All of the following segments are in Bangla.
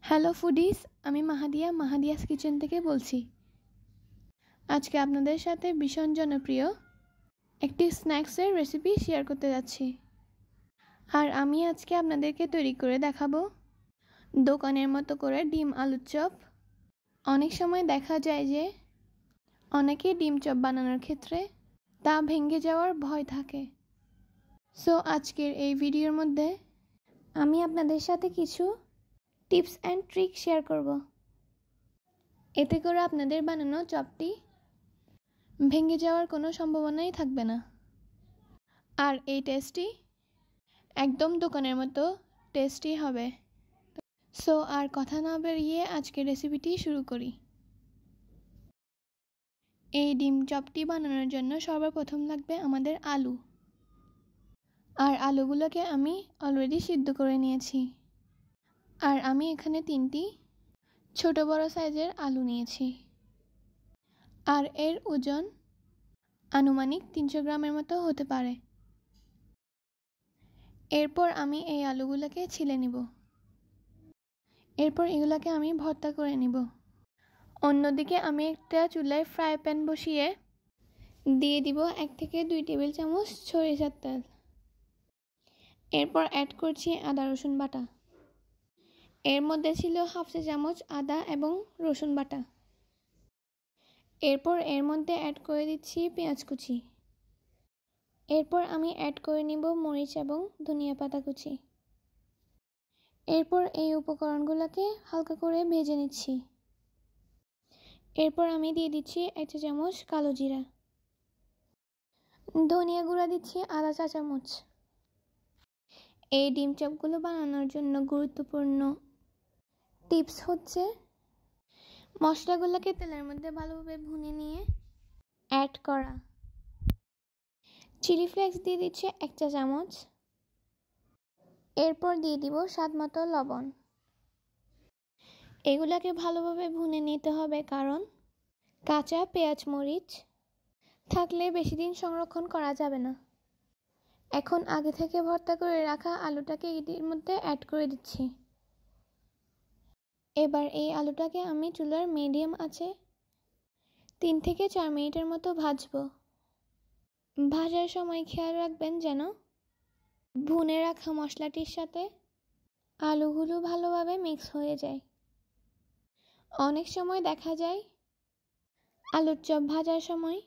হ্যালো ফুডিস, আমি মাহাদিয়াস কিচেন থেকে বলছি। আজকে আপনাদের সাথে ভীষণ জনপ্রিয় একটি স্ন্যাক্সের রেসিপি শেয়ার করতে যাচ্ছি। আর আমি আজকে আপনাদেরকে তৈরি করে দেখাবো দোকানের মতো করে ডিম আলুর চপ। অনেক সময় দেখা যায় যে অনেকে ডিম চপ বানানোর ক্ষেত্রে তা ভেঙে যাওয়ার ভয় থাকে। সো আজকের এই ভিডিওর মধ্যে আমি আপনাদের সাথে কিছু টিপস অ্যান্ড ট্রিক শেয়ার করব। এতে করে আপনাদের বানানো চপটি ভেঙে যাওয়ার কোনো সম্ভাবনাই থাকবে না। আর এই টেস্টটি একদম দোকানের মতো টেস্টি হবে। সো আর কথা না বেরিয়ে আজকের রেসিপিটি শুরু করি। এই ডিম চপটি বানানোর জন্য সর্বপ্রথম লাগবে আমাদের আলু। আর আলুগুলোকে আমি অলরেডি সিদ্ধ করে নিয়েছি। আর আমি এখানে 3টি ছোট বড় সাইজের আলু নিয়েছি। আর এর ওজন আনুমানিক 300 গ্রামের মতো হতে পারে। এরপর আমি এই আলুগুলোকে ছিলে নিব। এরপর এগুলোকে আমি ভর্তা করে নিব। অন্যদিকে আমি একটা চুলায় ফ্রাই প্যান বসিয়ে দিয়ে দিব 1 থেকে 2 টেবিল চামচ সরিষার তেল। এরপর অ্যাড করছি আদা রসুন বাটা। এর মধ্যে ছিল হাফ চা চামচ আদা এবং রসুন বাটা। এরপর এর মধ্যে অ্যাড করে দিচ্ছি পেঁয়াজ কুচি। এরপর আমি অ্যাড করে নিব মরিচ এবং ধনিয়া পাতা কুচি। এরপর এই উপকরণগুলোকে হালকা করে ভেজে নিচ্ছি। এরপর আমি দিয়ে দিচ্ছি 1 চা চামচ কালো জিরা। ধনিয়া গুঁড়া দিচ্ছি আধা চা চামচ। এই ডিম চপগুলো বানানোর জন্য গুরুত্বপূর্ণ টিপস হচ্ছে মশলাগুলোকে তেলের মধ্যে ভালোভাবে ভুনে নিয়ে অ্যাড করা। চিলি ফ্লেক্স দিয়ে দিচ্ছি 1 চা চামচ। এরপর দিয়ে দিব স্বাদ মতো লবণ। এগুলাকে ভালোভাবে ভুনে নিতে হবে, কারণ কাঁচা পেঁয়াজ মরিচ থাকলে বেশি দিন সংরক্ষণ করা যাবে না। এখন আগে থেকে ভর্তা করে রাখা আলুটাকে এর মধ্যে অ্যাড করে দিচ্ছি। এবার এই আলুটাকে আমি চুলার মিডিয়াম আঁচে 3 থেকে 4 মিনিটের মতো ভাজবো। ভাজার সময় খেয়াল রাখবেন যেন ভুনে রাখা মশলাটির সাথে আলুগুলো ভালোভাবে মিক্স হয়ে যায়। অনেক সময় দেখা যায় আলুর চপ ভাজার সময়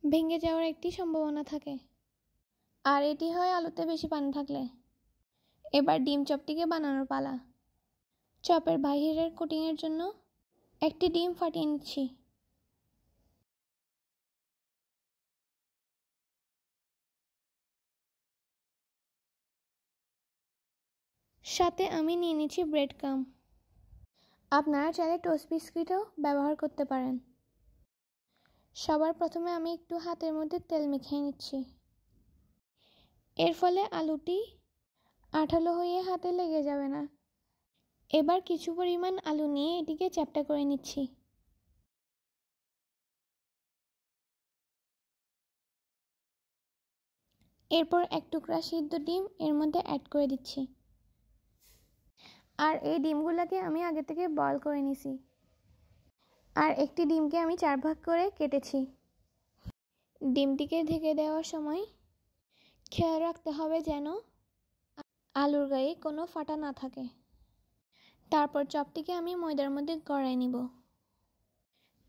ভেঙে যাওয়ার একটি সম্ভাবনা থাকে, আর এটি হয় আলুতে বেশি পানি থাকলে। এবার ডিম চপটিকে বানানোর পালা। চপের বাইরের কোটিংয়ের জন্য একটি ডিম ফাটিয়ে নিচ্ছি। সাথে আমি নিয়ে নিচ্ছি ব্রেড ক্রাম্ব। আপনারা চাইলে টোস্ট বিস্কিটও ব্যবহার করতে পারেন। সবার প্রথমে আমি একটু হাতের মধ্যে তেল মেখে নিচ্ছি। এর ফলে আলুটি আঠালো হয়ে হাতে লেগে যাবে না। এবার কিছু পরিমাণ আলু নিয়ে এটিকে চ্যাপ্টা করে নিচ্ছি। এরপর 1 টুকরা সিদ্ধ ডিম এর মধ্যে অ্যাড করে দিচ্ছি। আর এই ডিমগুলোকে আমি আগে থেকে বয়েল করে নিছি। আর একটি ডিমকে আমি 4 ভাগ করে কেটেছি। ডিমটিকে ঢেকে দেওয়ার সময় খেয়াল রাখতে হবে যেন আলুর গায়ে কোনো ফাটা না থাকে। তারপর চপটিকে আমি ময়দার মধ্যে গড়াই নিব।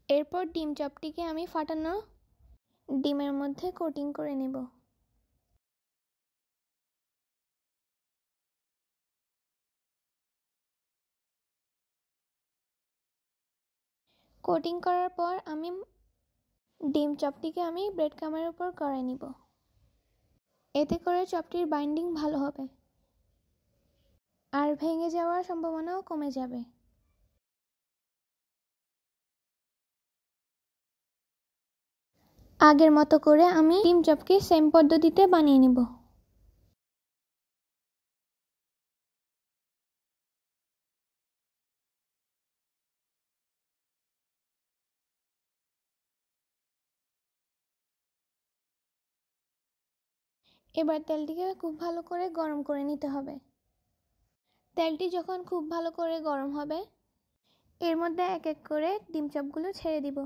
এরপর ডিম চপটিকে আমি ফাটানো ডিমের মধ্যে কোটিং করে নেব। কোটিং করার পর আমি ডিম চপটিকে আমি ব্রেড ক্রাম্বের উপর গড়াই নিব। এতে করে চপটির বাইন্ডিং ভালো হবে আর ভেঙে যাওয়ার সম্ভাবনাও কমে যাবে। আগের মতো করে আমি ডিম চপকে সেম পদ্ধতিতে বানিয়ে নেব। এবার তেলটিকে খুব ভালো করে গরম করে নিতে হবে। তেলটি যখন খুব ভালো করে গরম হবে, এর মধ্যে এক এক করে ডিম চপগুলো ছেড়ে দিব।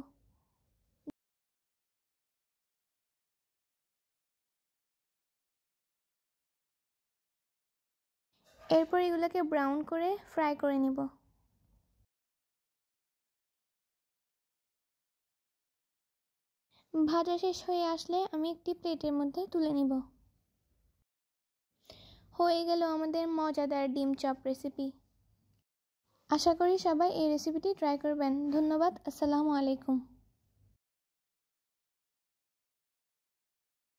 এরপর এগুলোকে ব্রাউন করে ফ্রাই করে নিব। ভাজা শেষ হয়ে আসলে আমি একটি প্লেটের মধ্যে তুলে নিব। হয়ে গেল আমাদের মজাদার ডিম চপ রেসিপি। আশা করি সবাই এই রেসিপিটি ট্রাই করবেন। ধন্যবাদ। আসসালামু আলাইকুম।